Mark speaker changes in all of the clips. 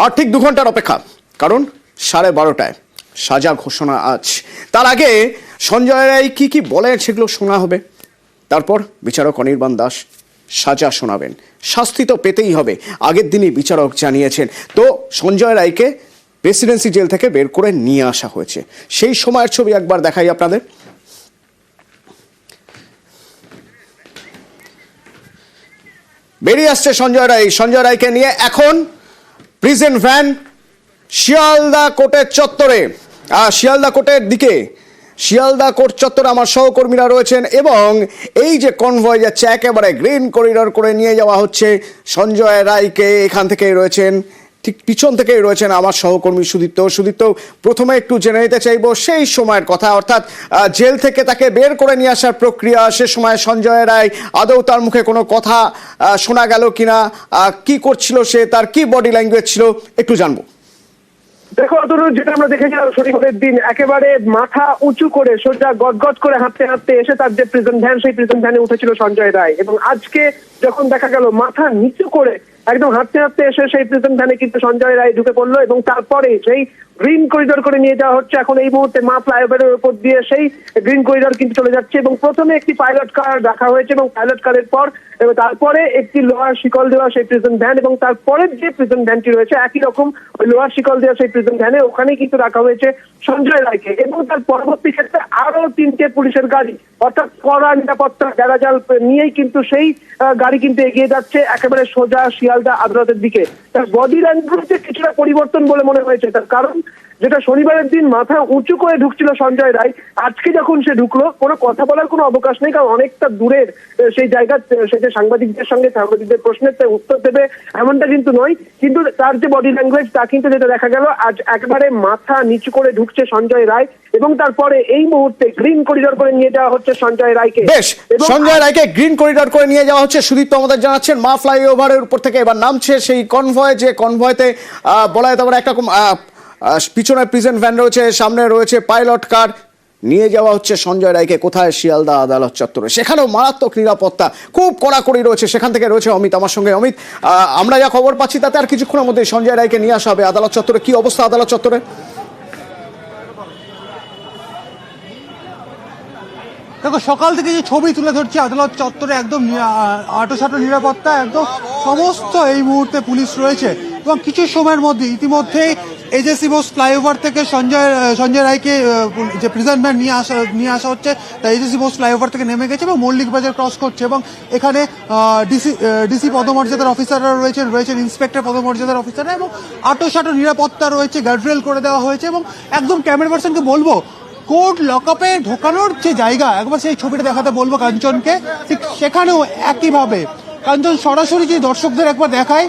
Speaker 1: আর ঠিক 2 ঘন্টার অপেক্ষা, কারণ 12:30টায় সাজা ঘোষণা আজ। তার আগে সঞ্জয় রায় কি কি বলেন সেগুলো শোনা হবে, তারপর বিচারক অনির্বাণ দাস সাজা শোনাবেন। শাস্তি তো পেতেই হবে, আগের দিনই বিচারক জানিয়েছেন। তো সঞ্জয় রায়কে প্রেসিডেন্সি জেল থেকে বের করে নিয়ে আসা হয়েছে, সেই সময়ের ছবি একবার দেখাই আপনাদের। বেরিয়ে আসছে সঞ্জয় রায়। সঞ্জয় রায়কে নিয়ে এখন প্রিজন ভ্যান শিয়ালদা কোর্টের চত্বরে, শিয়ালদা কোর্টের দিকে, শিয়ালদা কোর্ট চত্বরে আমার সহকর্মীরা রয়েছেন এবং এই যে কনভয় যাচ্ছে একেবারে গ্রিন করিডর করে নিয়ে যাওয়া হচ্ছে সঞ্জয় রায়কে। এখান থেকেই রয়েছেন, ঠিক পিছন থেকেই রয়েছেন আমার সহকর্মী সুদীপ্ত। সুদীপ্ত, প্রথমে একটু জেনে নিতে চাইবো সেই সময়ের কথা, অর্থাৎ জেল থেকে তাকে বের করে নিয়ে আসার প্রক্রিয়া। সে সময় সঞ্জয় রায় আদৌ তার মুখে কোনো কথা শোনা গেল কিনা, কি করছিল সে, তার কি বডি ল্যাঙ্গুয়েজ ছিল, একটু জানবো।
Speaker 2: দেখো অতনু, যেটা আমরা দেখেছিলাম শনিবারের দিন, একেবারে মাথা উঁচু করে সোজা গদগদ করে হাঁটতে হাঁটতে এসে তার যে প্রিজন ভ্যান, সেই প্রিজন ভ্যানে উঠেছিল সঞ্জয় রায়। এবং আজকে যখন দেখা গেল মাথা নিচু করে একদম হাঁটতে হাঁটতে এসে সেই প্রিজন ভ্যানে কিন্তু সঞ্জয় রায় ঢুকে পড়লো এবং তারপরে সেই গ্রিন করিডর করে নিয়ে যাওয়া হচ্ছে। এখন এই মুহূর্তে মা ফ্লাইওভারের উপর দিয়ে সেই গ্রিন করিডর কিন্তু চলে যাচ্ছে এবং প্রথমে একটি পাইলট কার রাখা হয়েছে এবং পাইলট কারের পর এবং তারপরে একটি লোহার শিকল দেওয়া সেই প্রিজন ভ্যান এবং তারপরের যে প্রিজন ভ্যানটি রয়েছে একই রকম ওই লোহার শিকল দেওয়া সেই প্রিজন ভ্যানে ওখানেই কিন্তু রাখা হয়েছে সঞ্জয় রায়কে। এবং তার পরবর্তী ক্ষেত্রে আরো 3টে পুলিশের গাড়ি, অর্থাৎ কড়া নিরাপত্তা বেড়াজাল নিয়েই কিন্তু সেই গাড়ি কিন্তু এগিয়ে যাচ্ছে একেবারে সোজা শিয়ালদা আদালতের দিকে। তার বডি ল্যাঙ্গুয়েজে কিছুটা পরিবর্তন বলে মনে হয়েছে, তার কারণ যেটা শনিবারের দিন মাথা উঁচু করে ঢুকছিল সঞ্জয় রায়, আজকে যখন সে ঢুকলো কোনো কথা বলার কোনো অবকাশ নেই, কারণ অনেকটা দূরের সেই জায়গা, সে যে সাংবাদিকদের সঙ্গে সাংবাদিকদের প্রশ্নের উত্তর দেবে এমনটা কিন্তু নয়। কিন্তু তার যে বডি ল্যাঙ্গুয়েজ তা কিন্তু যেটা দেখা গেল, আজ একবারে মাথা নিচু করে ঢুকছে সঞ্জয় রায় এবং তারপরে এই মুহূর্তে গ্রিন করিডর করে নিয়ে যাওয়া হচ্ছে সঞ্জয় রায়কে।
Speaker 1: বেশ, সঞ্জয় রায়কে গ্রিন করিডর করে নিয়ে যাওয়া হচ্ছে। সুদীপ্ত আমাদের জানাচ্ছেন মা ফ্লাইওভারের উপর থেকে এবার নামছে সেই কনভয়, যে কনভয়তে বলা যেতে পারে একরকম পিছনে প্রিজন ভ্যান রয়েছে, সামনে রয়েছে পাইলট কার। নিয়ে যাওয়া হচ্ছে সঞ্জয় রায়কে কোথায়? শিয়ালদা আদালত চত্বরে। সেখানেও মারাত্মক নিরাপত্তা, খুব কড়াকড়ি রয়েছে। সেখান থেকে রয়েছে অমিত আমার সঙ্গে। অমিত, আমরা যা খবর পাচ্ছি তাতে আর কিছুক্ষণের মধ্যে সঞ্জয় রায়কে নিয়ে আসা হবে আদালত চত্বরে। কি অবস্থা আদালত চত্বরে?
Speaker 3: দেখো, সকাল থেকে যে ছবি তুলে ধরছি আদালত চত্বরে, একদম আটোসাটো নিরাপত্তা, একদম সমস্ত এই মুহূর্তে পুলিশ রয়েছে এবং কিছু সময়ের মধ্যে ইতিমধ্যেই এজেসি বোস ফ্লাইওভার থেকে সঞ্জয় রায়কে যে প্রিজন ভ্যান নিয়ে আসা হচ্ছে, তা এজেসি বোস ফ্লাইওভার থেকে নেমে গেছে এবং মল্লিক বাজার ক্রস করছে এবং এখানে ডিসি পদমর্যাদার অফিসাররা রয়েছেন ইন্সপেক্টর পদমর্যাদার অফিসাররা এবং আটোসাটো নিরাপত্তা রয়েছে, গার্ডরেল করে দেওয়া হয়েছে। এবং একদম ক্যামেরা পার্সনকে বলবো, কোর্ট লকআপে ঢোকানোর যে জায়গা, একবার সেই ছবিটা দেখাতে বলবো কাঞ্চনকে, ঠিক সেখানেও একইভাবে কাঞ্চন সরাসরি যে দর্শকদের একবার দেখায়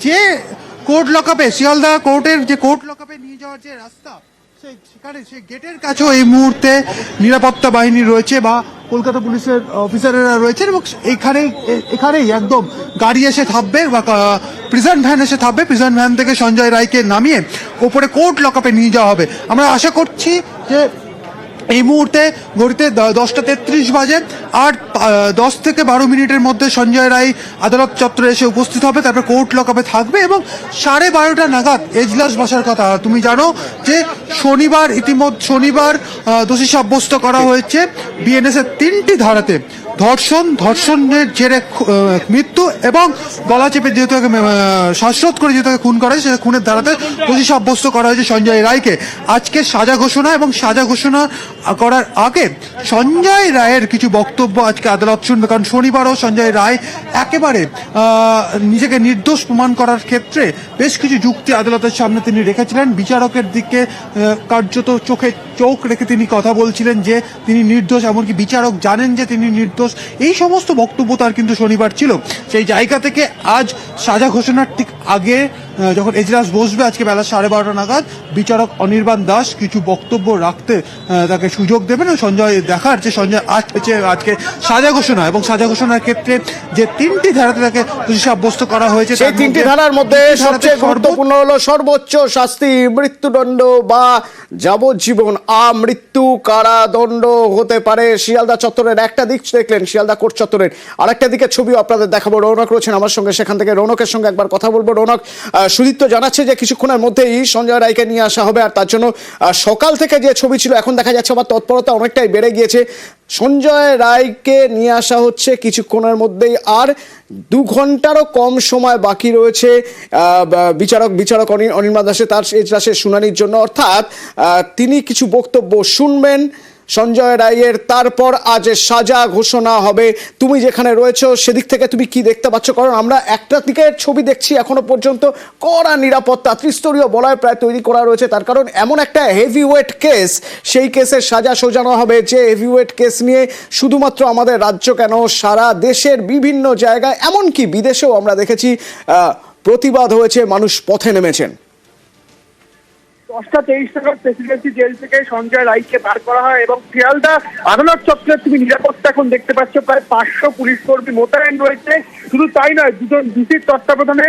Speaker 3: যে কোর্ট লকআপে, শিয়ালদা কোর্টের যে কোর্ট লকআপে নিয়ে যাওয়ার যে রাস্তা, সেখানে সেই গেটের কাছেও এই মুহূর্তে নিরাপত্তা বাহিনী রয়েছে বা কলকাতা পুলিশের অফিসারেরা রয়েছেন এবং এখানেই একদম গাড়ি এসে থামবে বা প্রিজন ভ্যান এসে থামবে। প্রিজন ভ্যান থেকে সঞ্জয় রায়কে নামিয়ে ওপরে কোর্ট লকআপে নিয়ে যাওয়া হবে। আমরা আশা করছি যে এই মুহূর্তে ঘড়িতে 10:33 বাজে, আর 10 থেকে 12 মিনিটের মধ্যে সঞ্জয় রায় আদালত চত্বরে এসে উপস্থিত হবে, তারপর কোর্ট লকআপে থাকবে এবং 12:30 নাগাদ এজলাস বসার কথা। তুমি জানো যে শনিবার দোষী সাব্যস্ত করা হয়েছে বিএনএস এর 3টি ধারাতে, ধর্ষণের জেরে মৃত্যু এবং গলা চেপে যেহেতু শ্বাসরোধ করে যেহেতু খুন করা হয়েছে, খুনের ধারাতে দোষী সাব্যস্ত করা হয়েছে সঞ্জয় রায়কে। আজকে সাজা ঘোষণা এবং সাজা ঘোষণা করার আগে সঞ্জয় রায়ের কিছু বক্তব্য আজকে আদালত শুনবে, কারণ শনিবারও সঞ্জয় রায় একেবারে নিজেকে নির্দোষ প্রমাণ করার ক্ষেত্রে বেশ কিছু যুক্তি আদালতের সামনে তিনি রেখেছিলেন। বিচারকের দিকে কার্যত চোখে চোখ রেখে তিনি কথা বলছিলেন যে তিনি নির্দোষ, এমনকি বিচারক জানেন যে তিনি নির্দোষ। এই সমস্ত বক্তব্য তার কিন্তু শনিবার ছিল। সেই জায়গা থেকে আজ সাজা ঘোষণার ঠিক আগে যখন এজলাস বসবে আজকে বেলা 12:30 নাগাদ, বিচারক অনির্বাণ দাস কিছু বক্তব্য রাখতে তাকে সুযোগ দেবেন সঞ্জয় দেখার যে সঞ্জয় আজকে সাজা ঘোষণা এবং সাজা ঘোষণার ক্ষেত্রে যে 3টি ধারাতে তাকে দোষী সাব্যস্ত করা হয়েছে,
Speaker 1: সেই 3টি ধারার মধ্যে সবচেয়ে গুরুত্বপূর্ণ হলো সর্বোচ্চ শাস্তি মৃত্যুদণ্ড বা যাবজ্জীবন আমৃত্যু কারাদণ্ড হতে পারে। শিয়ালদা চত্বরের একটা দিক দেখলেন, শিয়ালদা কোর্ট চত্বরের আরেকটা দিকের ছবিও আপনাদের দেখাবো। রৌনক রয়েছেন আমার সঙ্গে, সেখান থেকে রৌনকের সঙ্গে একবার কথা বলবো। রৌনক, সুদীপ্ত জানাচ্ছে যে কিছুক্ষণের মধ্যেই সঞ্জয় রায়কে নিয়ে আসা হবে, আর তার জন্য সকাল থেকে যে ছবি ছিল এখন দেখা যাচ্ছে আবার তৎপরতা অনেকটাই বেড়ে গিয়েছে। সঞ্জয় রায়কে নিয়ে আসা হচ্ছে কিছুক্ষণের মধ্যেই, আর 2 ঘন্টারও কম সময় বাকি রয়েছে বিচারক অনির্বাণ দাসের তার এজলাসের শুনানির জন্য, অর্থাৎ তিনি কিছু বক্তব্য শুনবেন সঞ্জয় রায়ের, তারপর আজ সাজা ঘোষণা হবে। তুমি যেখানে রয়েছো সেদিক থেকে তুমি কি দেখতে পাচ্ছ? কারণ আমরা একটা দিকের ছবি দেখছি, এখনো পর্যন্ত কড়া নিরাপত্তা, ত্রিস্তরীয় বলয় প্রায় তৈরি করা রয়েছে, তার কারণ এমন একটা হেভিওয়েট কেস, সেই কেসের সাজা সোজানো হবে। যে হেভিওয়েট কেস নিয়ে শুধুমাত্র আমাদের রাজ্য কেন, সারা দেশের বিভিন্ন জায়গায় এমনকি বিদেশেও আমরা দেখেছি প্রতিবাদ হয়েছে, মানুষ পথে নেমেছেন।
Speaker 2: 10:23 নাগাদ প্রেসিডেন্সি জেল থেকে সঞ্জয় রায়কে বার করা হয় এবং শিয়ালদা আদালত চত্বরে তুমি নিরাপত্তা এখন দেখতে পাচ্ছ, প্রায় 500 পুলিশ কর্মী মোতায়েন রয়েছে। শুধু তাই নয়, 2জন ডিসির তত্ত্বাবধানে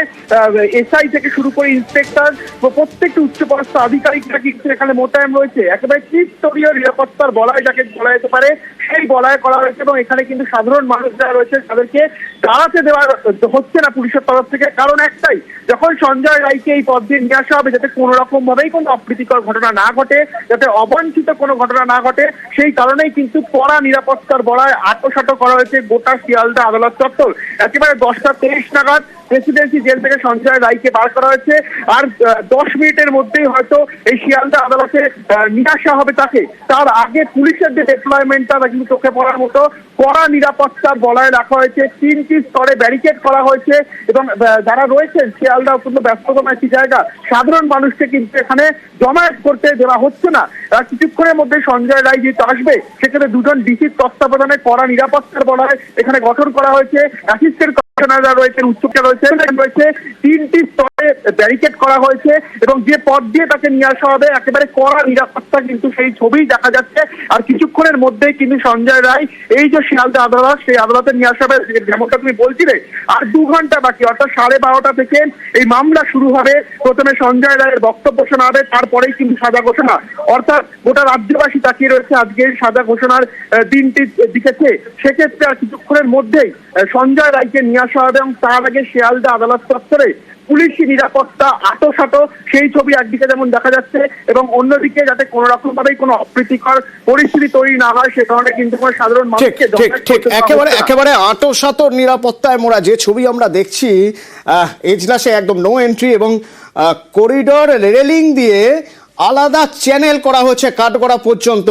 Speaker 2: এসআই থেকে শুরু করে ইন্সপেক্টর প্রত্যেকটি উচ্চপদস্থ আধিকারিকরা কিন্তু এখানে মোতায়েন রয়েছে। একেবারে ত্রিস্তরীয় নিরাপত্তার বলয় যাকে বলা যেতে পারে সেই বলয় করা হয়েছে এবং এখানে কিন্তু সাধারণ মানুষ যারা রয়েছে তাদেরকে দাঁড়াতে দেওয়া হচ্ছে না পুলিশের তরফ থেকে, কারণ একটাই, যখন সঞ্জয় রায়কে এই পদ দিয়ে নিয়ে আসা হবে যাতে কোনো রকম ভাবেই কোনো অপ্রীতিকর ঘটনা না ঘটে, যাতে অবাঞ্ছিত কোনো ঘটনা না ঘটে, সেই কারণেই কিন্তু কড়া নিরাপত্তার বলয় আঁটোসাঁটো করা হয়েছে গোটা শিয়ালদা আদালত চত্বর। একেবারে 10:23 নাগাদ প্রেসিডেন্সি জেল থেকে সঞ্জয় রায়কে বার করা হয়েছে, আর 10 মিনিটের মধ্যেই হয়তো এই শিয়ালদা আদালতে নিয়ে আসা হবে তাকে। তার আগে পুলিশের যে ডেপ্লয়মেন্টটা কিন্তু চোখে পড়ার মতো, কড়া নিরাপত্তার বলয় রাখা হয়েছে, 3টি স্তরে ব্যারিকেড করা হয়েছে এবং যারা রয়েছেন শিয়ালদা অত্যন্ত ব্যস্ততম একটি জায়গা, সাধারণ মানুষকে কিন্তু এখানে জমায়েত করতে দেওয়া হচ্ছে না। কিছুক্ষণের মধ্যে সঞ্জয় রায় যেহেতু আসবে, সেখানে 2জন ডিসির তত্ত্বাবধানে কড়া নিরাপত্তার বলয় এখানে গঠন করা হয়েছে। অ্যাসিস্ট্যান্ট কমিশনাররা রয়েছেন, উচ্চকে রয়েছে, 3টি স্তরে ব্যারিকেড করা হয়েছে এবং যে পথ দিয়ে তাকে নিয়ে আসা হবে একেবারে কড়া নিরাপত্তা কিন্তু সেই ছবি দেখা যাচ্ছে। আর কিছুক্ষণের মধ্যেই কিন্তু সঞ্জয় রায় এই যে শিয়ালদা আদালত, সেই আদালতে নিয়ে আসা হবে, যেমনটা তুমি বলছিলে। আর 2 ঘন্টা বাকি, অর্থাৎ 12:30 থেকে এই মামলা শুরু হবে। প্রথমে সঞ্জয় রায়ের বক্তব্য শোনা হবে, তারপরেই কিন্তু সাজা ঘোষণা, অর্থাৎ গোটা রাজ্যবাসী তাকিয়ে রয়েছে আজকের সাজা ঘোষণার দিনটির দিকে। সেক্ষেত্রে আর কিছুক্ষণের মধ্যেই সঞ্জয় রায়কে নিয়ে আসা হবে এবং তার আগে শিয়ালদা আদালত চত্বরে পুলিশি নিরাপত্তা আঁটোসাঁটো সেই ছবি একদিকে যেমন দেখা যাচ্ছে এবং অন্যদিকে যাতে কোনো রকম ভাবেই কোনো অপ্রীতিকর পরিস্থিতি তৈরি না হয় সে কারণে কিন্তু সাধারণ মানুষকে
Speaker 1: একেবারে আঁটোসাঁটো নিরাপত্তায় মোড়া যে ছবি আমরা দেখছি, এজলাসে একদম নো এন্ট্রি এবং করিডোর রেলিং দিয়ে আলাদা চ্যানেল করা হয়েছে কাঠগড়া পর্যন্ত।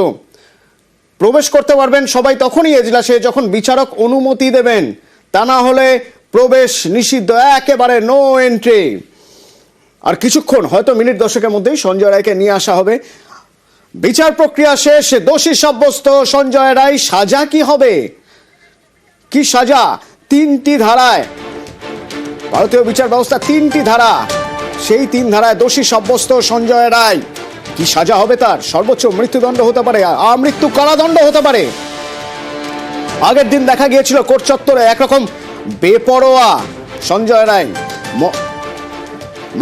Speaker 1: প্রবেশ করতে পারবেন সবাই তখনই এজলাসে যখন বিচারক অনুমতি দেবেন, তা না হলে প্রবেশ নিষিদ্ধ, একেবারে নো এন্ট্রি। আর কিছুক্ষণ হয়তো মিনিট 10-এর মধ্যেই সঞ্জয় রায়কে নিয়ে আসা হবে। বিচার প্রক্রিয়া শেষ, দোষী সাব্যস্ত সঞ্জয় রায়। সাজা কি হবে, কি সাজা? 3টি ধারায়, ভারতীয় বিচার ব্যবস্থা 3টি ধারা, সেই 3 ধারায় দোষী সাব্যস্ত সঞ্জয় রায়। কি সাজা হবে তার? সর্বোচ্চ মৃত্যুদণ্ড হতে পারে, আমৃত্যু কারাদণ্ড হতে পারে। আগের দিন দেখা গিয়েছিল কোর্ট চত্বরে একরকম বেপরোয়া সঞ্জয় রায়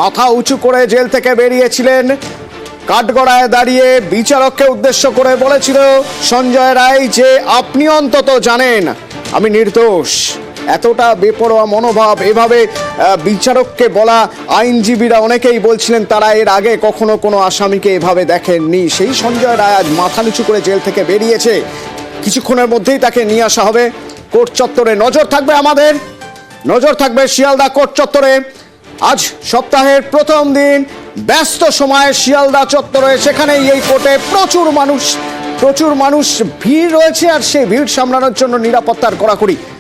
Speaker 1: মাথা উঁচু করে জেল থেকে বেরিয়েছিলেন, কাঠগড়ায় দাঁড়িয়ে বিচারককে উদ্দেশ্য করে বলেছিল সঞ্জয় রায় যে আপনি অন্তত জানেন আমি নির্দোষ। এতটা বেপরোয়া মনোভাব, এভাবে বিচারককে বলা, আইনজীবীরা অনেকেই বলছিলেন তারা এর আগে কখনো কোনো আসামিকে এভাবে দেখেননি। সেই সঞ্জয় রায় আজ মাথা নিচু করে জেল থেকে বেরিয়েছে। কিছুক্ষণের মধ্যেই তাকে নিয়ে আসা হবে কোর্ট চত্বরে। নজর থাকবে আমাদের, নজর থাকবে শিয়ালদা কোর্ট চত্বরে। আজ সপ্তাহের প্রথম দিন, ব্যস্ত সময় শিয়ালদা চত্বরে, সেখানেই এই কোর্টে প্রচুর মানুষ ভিড় রয়েছে, আর সেই ভিড় সামলানোর জন্য নিরাপত্তার কড়াকড়ি।